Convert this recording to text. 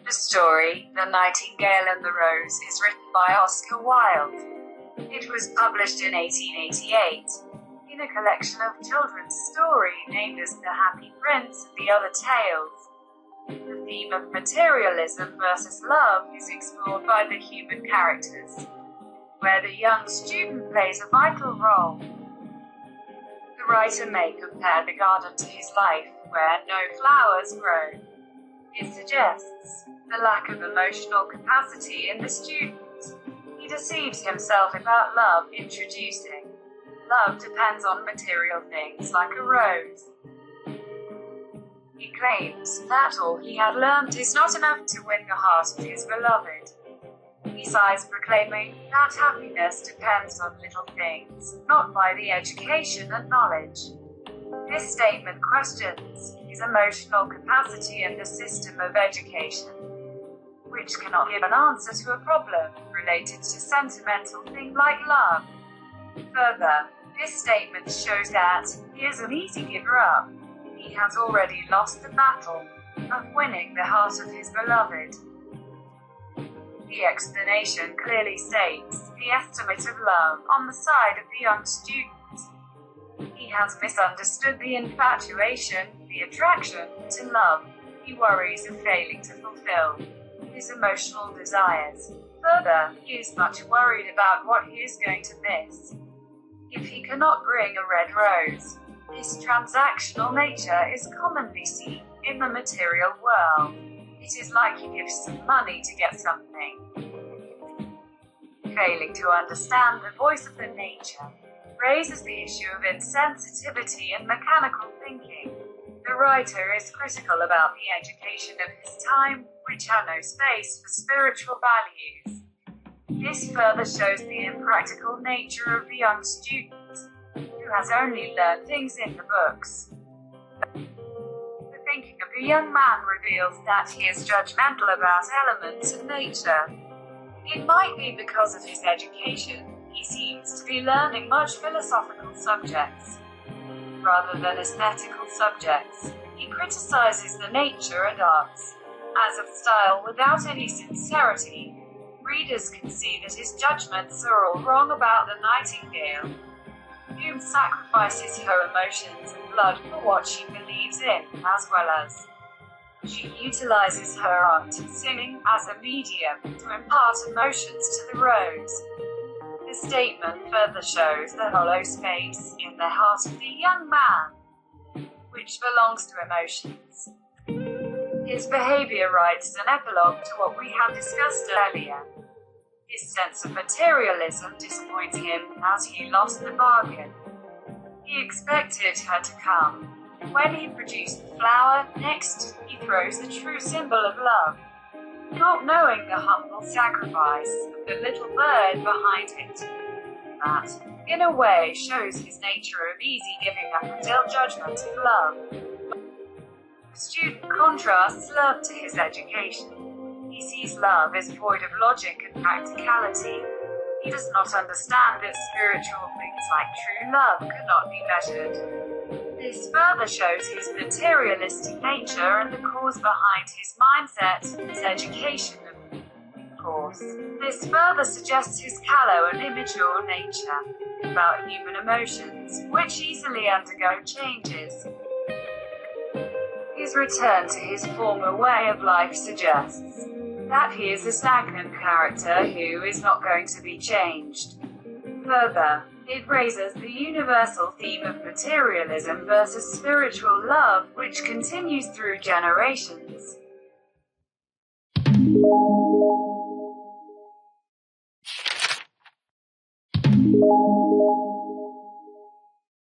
The story, The Nightingale and the Rose, is written by Oscar Wilde. It was published in 1888, in a collection of children's stories named as The Happy Prince and the Other Tales. The theme of materialism versus love is explored by the human characters, where the young student plays a vital role. The writer may compare the garden to his life, where no flowers grow. It suggests the lack of emotional capacity in the student. He deceives himself about love, introducing, love depends on material things like a rose. He claims that all he had learned is not enough to win the heart of his beloved. He sighs, proclaiming that happiness depends on little things, not by the education and knowledge. This statement questions his emotional capacity in the system of education, which cannot give an answer to a problem related to sentimental things like love. Further, this statement shows that he is an easy giver-up. He has already lost the battle of winning the heart of his beloved. The explanation clearly states the estimate of love on the side of the young student. He has misunderstood the infatuation, the attraction to love. He worries of failing to fulfill his emotional desires. Further, he is much worried about what he is going to miss if he cannot bring a red rose. This transactional nature is commonly seen in the material world. It is like he gives some money to get something. Failing to understand the voice of the nature raises the issue of insensitivity and mechanical thinking. The writer is critical about the education of his time, which had no space for spiritual values. This further shows the impractical nature of the young student, who has only learned things in the books. The thinking of the young man reveals that he is judgmental about elements of nature. It might be because of his education. He seems to be learning much philosophical subjects, rather than aesthetical subjects. He criticizes the nature and arts as of style without any sincerity. Readers can see that his judgments are all wrong about the nightingale, who sacrifices her emotions and blood for what she believes in, as well as she utilizes her art and singing as a medium to impart emotions to the rose. The statement further shows the hollow space in the heart of the young man, which belongs to emotions. His behavior writes an epilogue to what we have discussed earlier. His sense of materialism disappoints him as he lost the bargain. He expected her to come. When he produced the flower, next, he throws the true symbol of love, not knowing the humble sacrifice of the little bird behind it. That, in a way, shows his nature of easy giving up until judgment of love. The student contrasts love to his education. He sees love as void of logic and practicality. He does not understand that spiritual things like true love cannot be measured. This further shows his materialistic nature and the cause behind his mindset, his education, of course. This further suggests his callow and immature nature about human emotions, which easily undergo changes. His return to his former way of life suggests that he is a stagnant character who is not going to be changed. Further, it raises the universal theme of materialism versus spiritual love, which continues through generations.